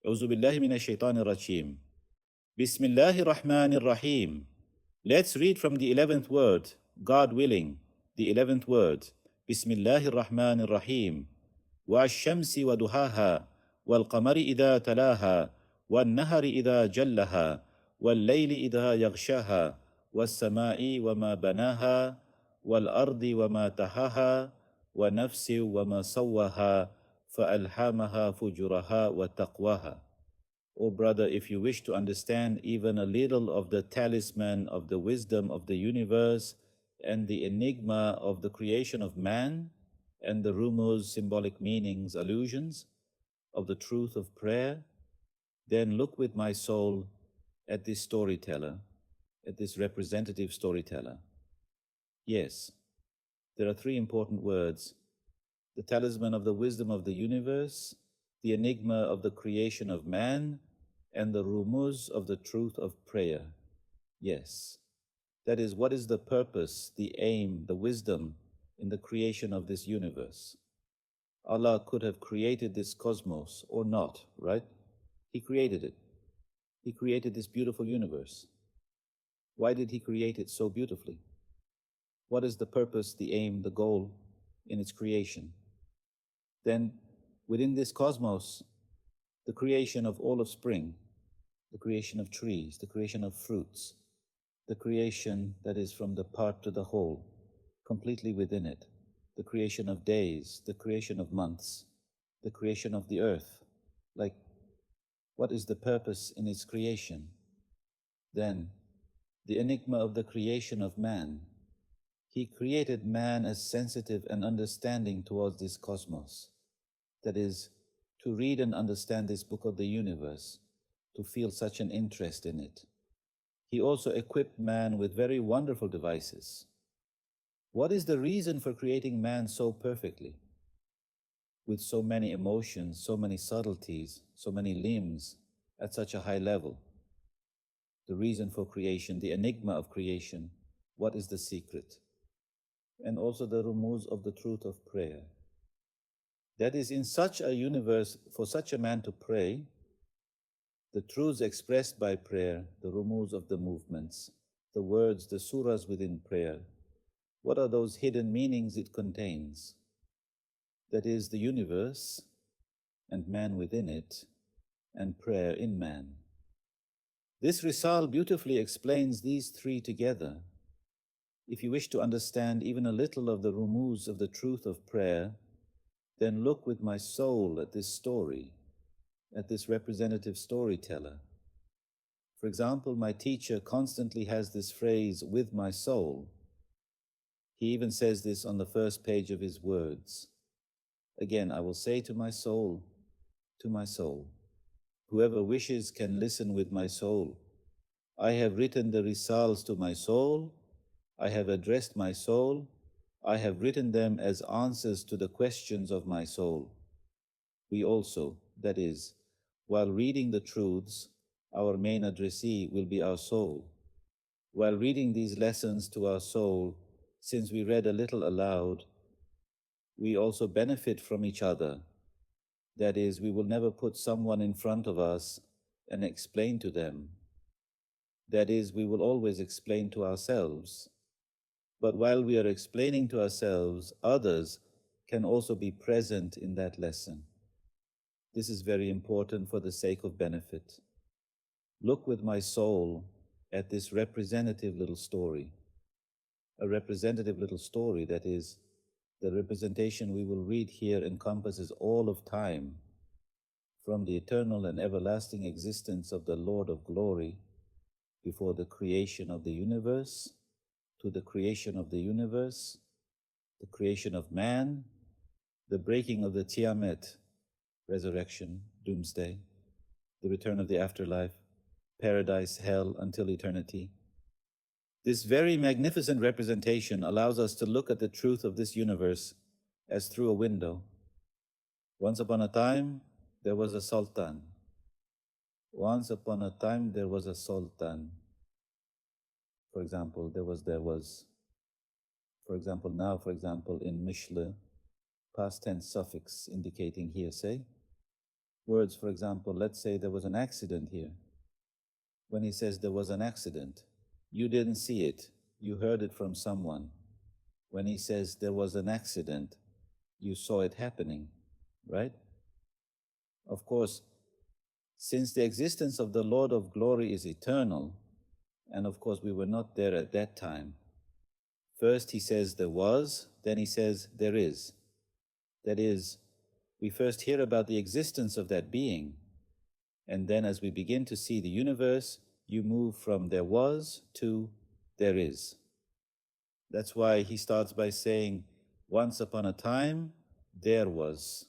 أعوذ بالله من الشيطان الرجيم. بسم الله الرحمن الرحيم. Let's read from the 11th word, God willing, the 11th word. بسم الله الرحمن الرحيم. والشمس وضحاها والقمر إذا تلاها والنهر إذا جلها والليل إذا يغشاها والسماء وما بناها والأرض وما طحاها ونفس وما سواها فألهمها فجورها وتقواها. O brother, if you wish to understand even a little of the talisman of the wisdom of the universe and the enigma of the creation of man and the rumors, symbolic meanings, allusions of the truth of prayer, then look with my soul at this storyteller, at this representative storyteller. Yes, there are three important words: the talisman of the wisdom of the universe, the enigma of the creation of man, and the rumors of the truth of prayer. Yes, that is, what is the purpose, the aim, the wisdom in the creation of this universe? Allah could have created this cosmos or not, right? He created it. He created this beautiful universe. Why did He create it so beautifully? What is the purpose, the aim, the goal in its creation? Then, within this cosmos, the creation of all of spring, the creation of trees, the creation of fruits, the creation that is from the part to the whole, completely within it, the creation of days, the creation of months, the creation of the earth. Like, what is the purpose in its creation? Then, the enigma of the creation of man. He created man as sensitive and understanding towards this cosmos. That is, to read and understand this book of the universe, to feel such an interest in it. He also equipped man with very wonderful devices. What is the reason for creating man so perfectly, with so many emotions, so many subtleties, so many limbs, at such a high level? The reason for creation, the enigma of creation, what is the secret? And also the rumors of the truth of prayer. That is, in such a universe, for such a man to pray, the truths expressed by prayer, the rumors of the movements, the words, the surahs within prayer, what are those hidden meanings it contains? That is, the universe and man within it, and prayer in man. This Risale beautifully explains these three together. If you wish to understand even a little of the rumors of the truth of prayer, then look with my soul at this story, at this representative storyteller. For example, my teacher constantly has this phrase, with my soul. He even says this on the first page of his words. Again, I will say to my soul, whoever wishes can listen with my soul. I have written the Risales to my soul. I have addressed my soul. I have written them as answers to the questions of my soul. We also, that is, while reading the truths, our main addressee will be our soul. While reading these lessons to our soul, since we read a little aloud, we also benefit from each other. That is, we will never put someone in front of us and explain to them. That is, we will always explain to ourselves. But while we are explaining to ourselves, others can also be present in that lesson. This is very important for the sake of benefit. Look with my soul at this representative little story. A representative little story, that is, the representation we will read here encompasses all of time, from the eternal and everlasting existence of the Lord of glory before the creation of the universe, to the creation of the universe, the creation of man, the breaking of the Tiamat, resurrection, doomsday, the return of the afterlife, paradise, hell, until eternity. This very magnificent representation allows us to look at the truth of this universe as through a window. Once upon a time, there was a sultan. Once upon a time, there was a sultan. For example, there was. For example, now, in Mishle, past tense suffix indicating hearsay. words, for example, let's say there was an accident here. When he says there was an accident, you didn't see it, you heard it from someone. When he says there was an accident, you saw it happening, right? Of course, since the existence of the Lord of glory is eternal, and of course we were not there at that time, first he says there was, then he says there is. That is, we first hear about the existence of that being, and then as we begin to see the universe, you move from there was to there is. That's why he starts by saying, once upon a time, there was.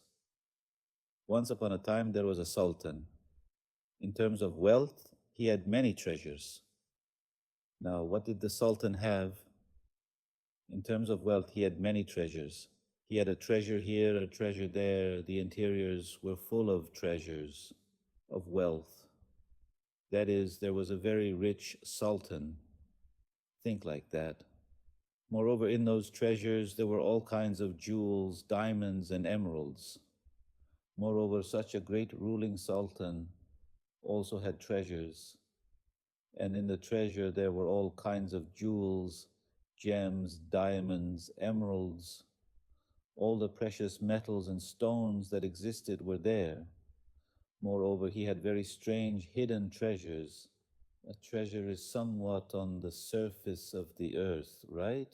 Once upon a time, there was a sultan. In terms of wealth, he had many treasures. Now, what did the sultan have? In terms of wealth, he had many treasures. He had a treasure here, a treasure there. The interiors were full of treasures, of wealth. That is, there was a very rich sultan. Think like that. Moreover, in those treasures, there were all kinds of jewels, diamonds, and emeralds. Moreover, such a great ruling sultan also had treasures. And in the treasure, there were all kinds of jewels, gems, diamonds, emeralds. All the precious metals and stones that existed were there. Moreover, he had very strange hidden treasures. A treasure is somewhat on the surface of the earth, right?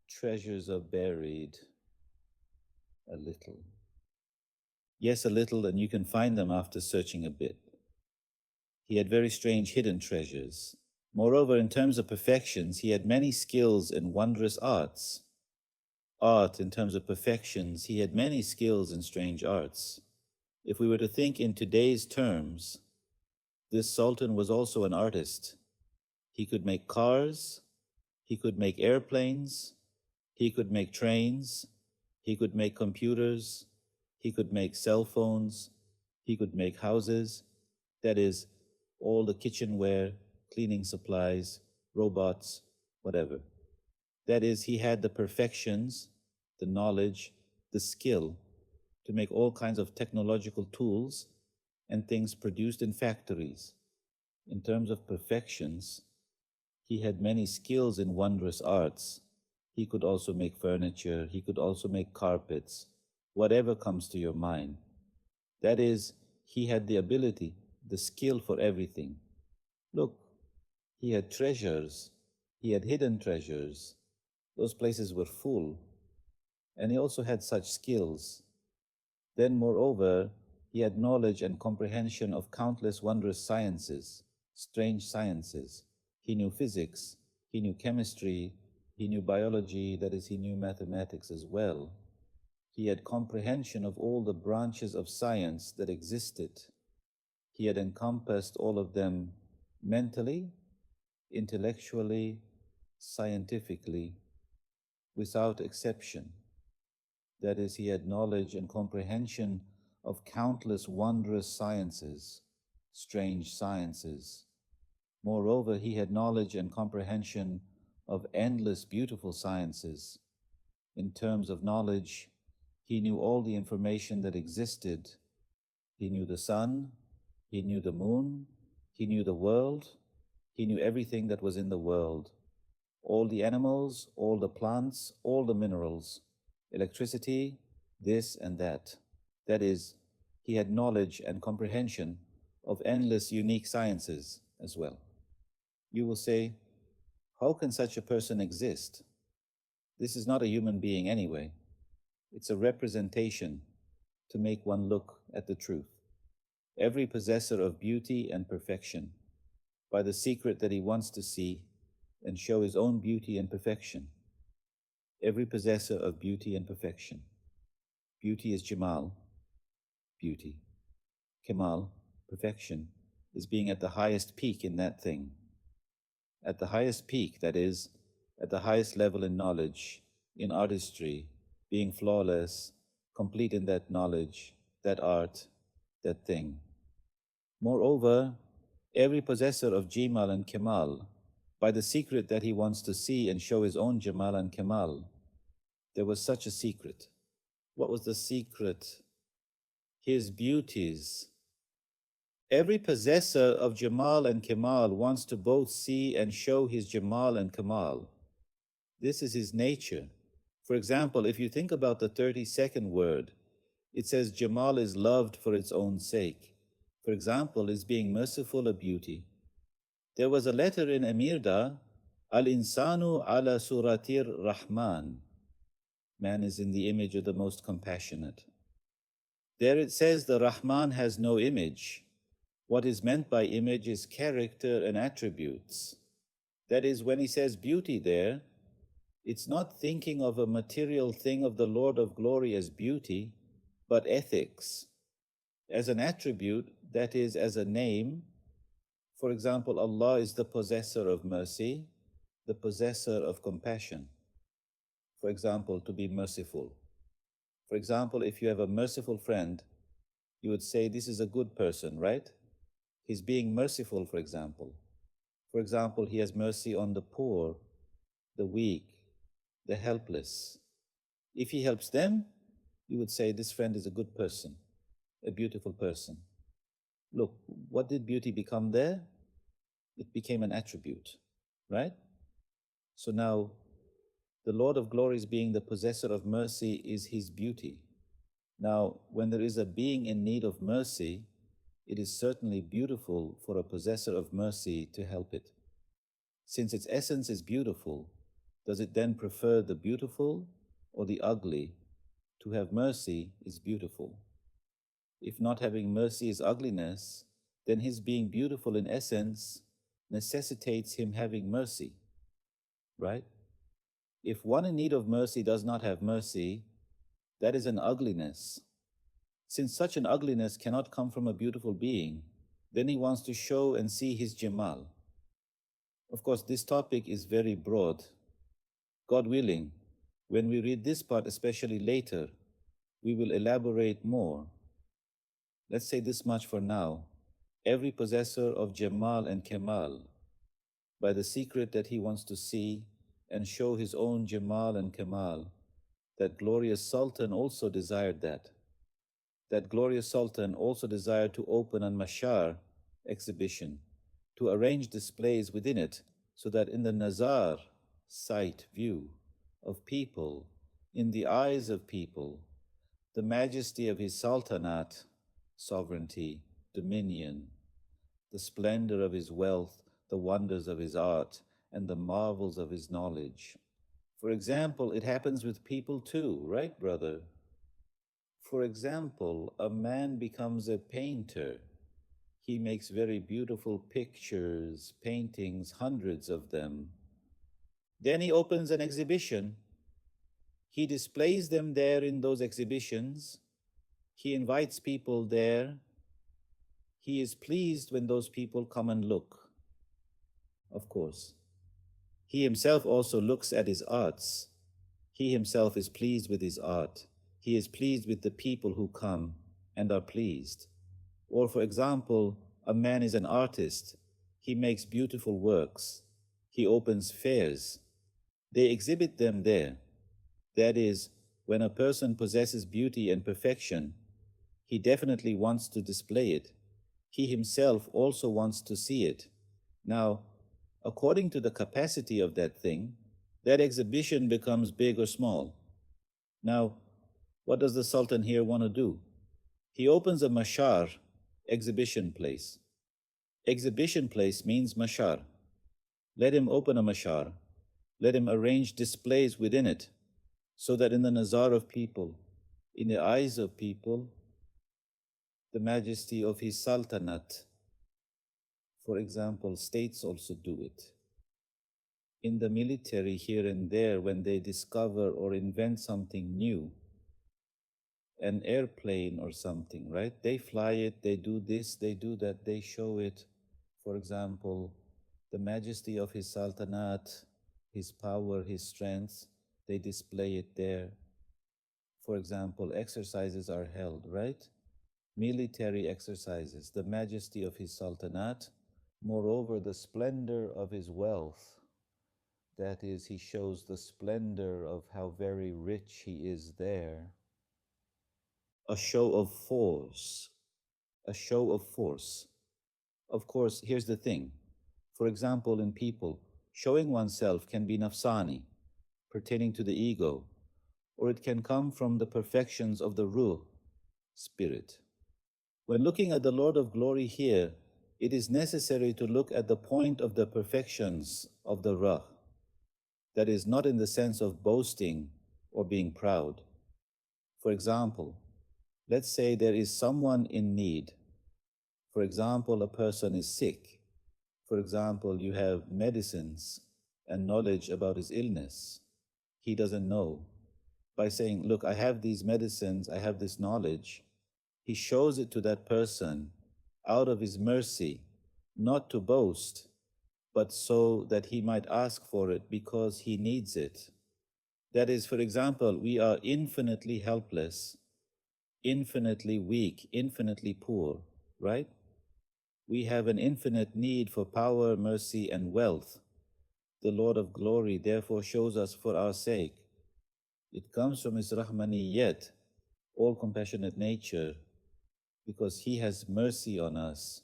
Treasures are buried a little. Yes, a little, and you can find them after searching a bit. He had very strange hidden treasures. Moreover, in terms of perfections, he had many skills in wondrous arts. Art, in terms of perfections, he had many skills in strange arts. If we were to think in today's terms, this sultan was also an artist. He could make cars, he could make airplanes, he could make trains, he could make computers, he could make cell phones, he could make houses, that is, all the kitchenware, cleaning supplies, robots, whatever. That is, he had the perfections, the knowledge, the skill to make all kinds of technological tools and things produced in factories. In terms of perfections, he had many skills in wondrous arts. He could also make furniture, he could also make carpets, whatever comes to your mind. That is, he had the ability, the skill for everything. Look, he had treasures, he had hidden treasures. Those places were full, and he also had such skills. Then, moreover, he had knowledge and comprehension of countless wondrous sciences, strange sciences. He knew physics, he knew chemistry, he knew biology, that is, he knew mathematics as well. He had comprehension of all the branches of science that existed. He had encompassed all of them mentally, intellectually, scientifically, without exception. That is, he had knowledge and comprehension of countless wondrous sciences, strange sciences. Moreover, he had knowledge and comprehension of endless beautiful sciences. In terms of knowledge, he knew all the information that existed. He knew the sun, he knew the moon, he knew the world, he knew everything that was in the world. All the animals, all the plants, all the minerals, electricity, this and that. That is, he had knowledge and comprehension of endless unique sciences as well. You will say, how can such a person exist? This is not a human being anyway. It's a representation to make one look at the truth. Every possessor of beauty and perfection, by the secret that he wants to see and show his own beauty and perfection. Every possessor of beauty and perfection. Beauty is Jamal, beauty. Kemal, perfection, is being at the highest peak in that thing. At the highest peak, that is, at the highest level in knowledge, in artistry, being flawless, complete in that knowledge, that art, that thing. Moreover, every possessor of Jamal and Kemal, by the secret that he wants to see and show his own Jamal and Kemal, there was such a secret. What was the secret? his beauties. Every possessor of Jamal and Kamal wants to both see and show his Jamal and Kamal. This is his nature. For example, if you think about the 32nd word, it says Jamal is loved for its own sake. For example, is being merciful a beauty? There was a letter in Amirda, Al-insanu ala suratir Rahman. Man is in the image of the most compassionate. There it says the Rahman has no image. What is meant by image is character and attributes. That is, when he says beauty there, it's not thinking of a material thing of the Lord of glory as beauty, but ethics. As an attribute, that is, as a name. For example, Allah is the possessor of mercy, the possessor of compassion. For example, to be merciful. For example, if you have a merciful friend, you would say this is a good person, right? He's being merciful, for example. For example, he has mercy on the poor, the weak, the helpless. If he helps them, you would say this friend is a good person, a beautiful person. Look, what did beauty become there? It became an attribute, right? So now, the Lord of glories being the possessor of mercy is his beauty. Now, when there is a being in need of mercy, it is certainly beautiful for a possessor of mercy to help it. Since its essence is beautiful, does it then prefer the beautiful or the ugly? To have mercy is beautiful. If not having mercy is ugliness, then his being beautiful in essence necessitates him having mercy, right? If one in need of mercy does not have mercy, that is an ugliness. Since such an ugliness cannot come from a beautiful being, then he wants to show and see his Jamal. Of course, this topic is very broad. God willing, when we read this part, especially later, we will elaborate more. Let's say this much for now. Every possessor of Jamal and Kamal, by the secret that he wants to see and show his own Jamal and Kamal, that glorious Sultan also desired that. That glorious Sultan also desired to open an mashar exhibition, to arrange displays within it, so that in the nazar, sight, view of people, in the eyes of people, the majesty of his sultanate, sovereignty, dominion, the splendor of his wealth, the wonders of his art, and the marvels of his knowledge. For example, it happens with people too, right, brother? For example, a man becomes a painter. He makes very beautiful pictures, paintings, hundreds of them. Then he opens an exhibition. He displays them there in those exhibitions. He invites people there. He is pleased when those people come and look, of course. He himself also looks at his arts. He himself is pleased with his art. He is pleased with the people who come and are pleased. Or, for example, a man is an artist. He makes beautiful works. He opens fairs. They exhibit them there. That is, when a person possesses beauty and perfection, he definitely wants to display it. He himself also wants to see it. Now, according to the capacity of that thing, that exhibition becomes big or small. Now, what does the Sultan here want to do? He opens a mashar, exhibition place. Exhibition place means mashar. Let him open a mashar. Let him arrange displays within it, so that in the nazar of people, in the eyes of people, the majesty of his sultanate. For example, states also do it. In the military here and there, when they discover or invent something new, an airplane or something, right? They fly it, they do this, they do that, they show it. For example, the majesty of his sultanate, his power, his strength, they display it there. For example, exercises are held, right? Military exercises, the majesty of his sultanate, moreover, the splendor of his wealth. That is, he shows the splendor of how very rich he is there. a show of force, a show of force. Of course, here's the thing. For example, in people, showing oneself can be nafsani, pertaining to the ego, or it can come from the perfections of the ruh, spirit. When looking at the Lord of Glory here, it is necessary to look at the point of the perfections of the ruh. That is not in the sense of boasting or being proud. For example, let's say there is someone in need. For example, a person is sick. For example, you have medicines and knowledge about his illness. He doesn't know. By saying, look, I have these medicines, I have this knowledge, he shows it to that person out of his mercy, not to boast, but so that he might ask for it because he needs it. That is, for example, we are infinitely helpless, infinitely weak, infinitely poor, right? We have an infinite need for power, mercy, and wealth. The Lord of Glory therefore shows us for our sake. It comes from His Rahmaniyat, all compassionate nature, because He has mercy on us.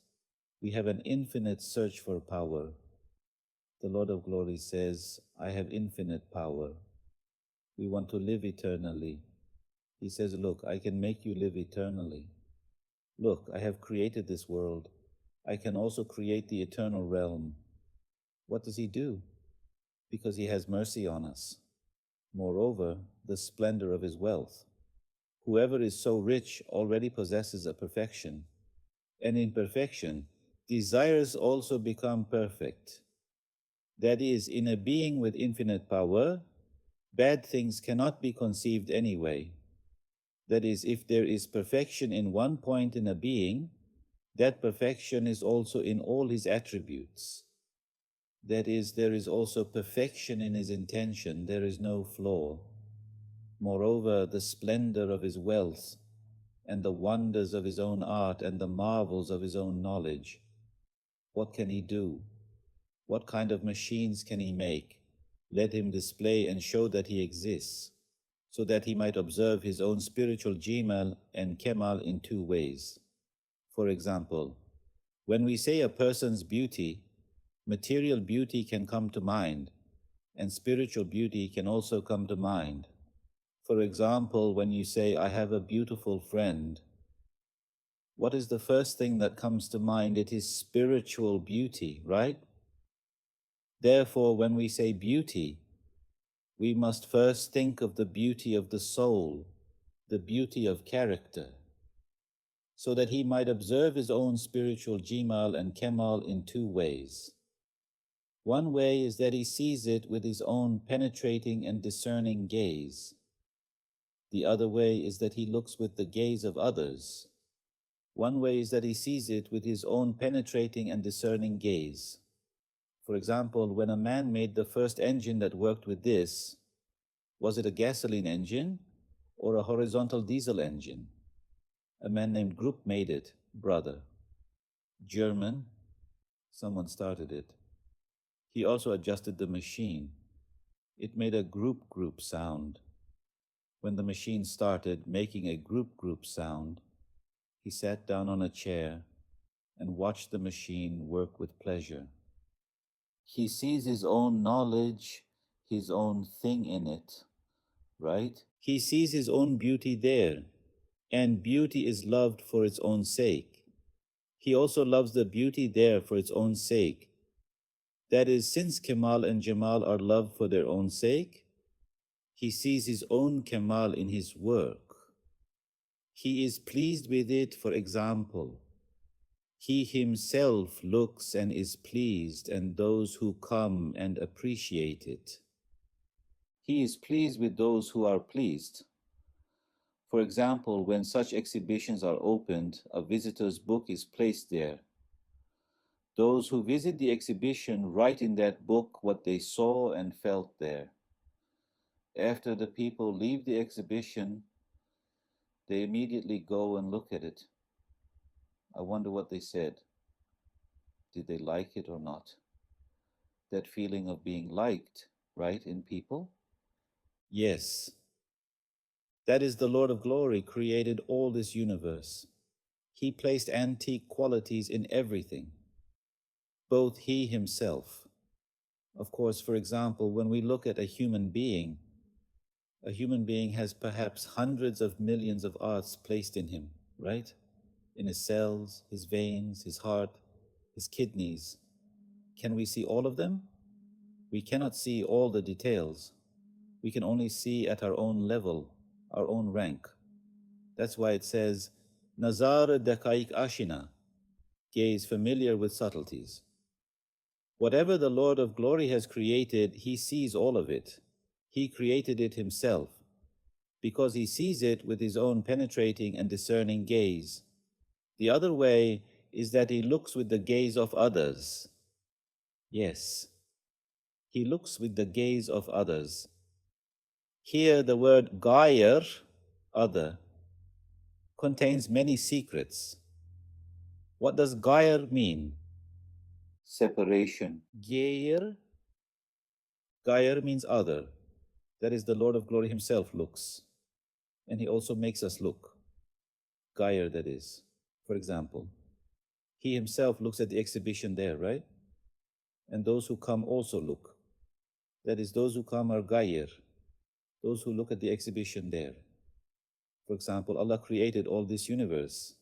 We have an infinite search for power. The Lord of Glory says, I have infinite power. We want to live eternally. He says, look, I can make you live eternally. Look, I have created this world. I can also create the eternal realm. What does He do? Because He has mercy on us. Moreover, the splendor of His wealth. Whoever is so rich already possesses a perfection, and in perfection, desires also become perfect. That is, in a being with infinite power, bad things cannot be conceived anyway. That is, if there is perfection in one point in a being, that perfection is also in all his attributes. That is, there is also perfection in his intention, there is no flaw. Moreover, the splendor of his wealth, and the wonders of his own art, and the marvels of his own knowledge. What can he do? What kind of machines can he make? Let him display and show that he exists, so that he might observe his own spiritual jimal and kemal in two ways. For example, when we say a person's beauty, material beauty can come to mind, and spiritual beauty can also come to mind. For example, when you say, I have a beautiful friend, what is the first thing that comes to mind? It is spiritual beauty, right? Therefore, when we say beauty, we must first think of the beauty of the soul, the beauty of character, so that he might observe his own spiritual jimal and kemal in two ways. One way is that he sees it with his own penetrating and discerning gaze. The other way is that he looks with the gaze of others. One way is that he sees it with his own penetrating and discerning gaze. For example, when a man made the first engine that worked with this, was it a gasoline engine or a horizontal diesel engine? A man named Group made it, brother. German, someone started it. He also adjusted the machine. It made a group sound. When the machine started making a group sound, he sat down on a chair and watched the machine work with pleasure. He sees his own knowledge, his own thing in it, right? He sees his own beauty there, and beauty is loved for its own sake. He also loves the beauty there for its own sake. That is, since Kemal and Jamal are loved for their own sake, he sees his own Kemal in his work. He is pleased with it, for example. He himself looks and is pleased, and those who come and appreciate it. He is pleased with those who are pleased. For example, when such exhibitions are opened, a visitor's book is placed there. Those who visit the exhibition write in that book what they saw and felt there. After the people leave the exhibition, they immediately go and look at it. I wonder what they said. Did they like it or not? That feeling of being liked, right, in people? Yes. That is, the Lord of Glory created all this universe. He placed antique qualities in everything, both he himself. Of course, for example, when we look at a human being has perhaps hundreds of millions of arts placed in him, right? In his cells, his veins, his heart, his kidneys. Can we see all of them? We cannot see all the details. We can only see at our own level, our own rank. That's why it says, Nazar dakaik ashina, gaze familiar with subtleties. Whatever the Lord of Glory has created, he sees all of it. He created it himself, because he sees it with his own penetrating and discerning gaze. The other way is that he looks with the gaze of others. Yes, he looks with the gaze of others. Here the word gayer, other, contains many secrets. What does gayer mean? Separation. Gayer means other. That is, the Lord of Glory himself looks. And he also makes us look. Gayer, that is. For example, he himself looks at the exhibition there, right? And those who come also look. That is, those who come are gayer, those who look at the exhibition there. For example, Allah created all this universe.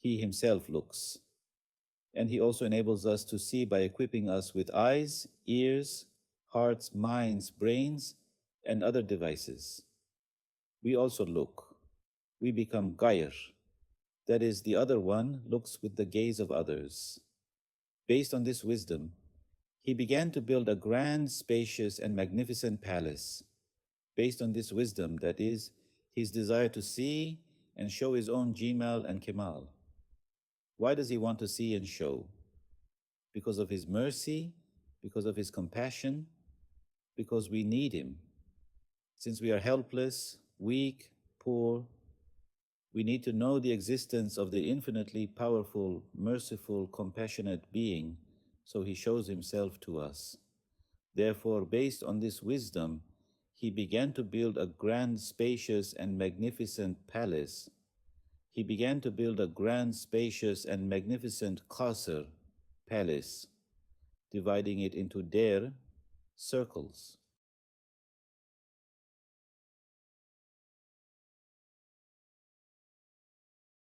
He himself looks. And he also enables us to see by equipping us with eyes, ears, hearts, minds, brains, and other devices. We also look. We become gayer. That is, the other one looks with the gaze of others. Based on this wisdom, he began to build a grand, spacious, and magnificent palace. Based on this wisdom, that is, his desire to see and show his own Jimal and Kemal. Why does he want to see and show? Because of his mercy, because of his compassion, because we need him. Since we are helpless, weak, poor, we need to know the existence of the infinitely powerful, merciful, compassionate being, so he shows himself to us. Therefore, based on this wisdom, he began to build a grand, spacious, and magnificent palace. He began to build a grand, spacious, and magnificent qasr, palace, dividing it into dair, circles.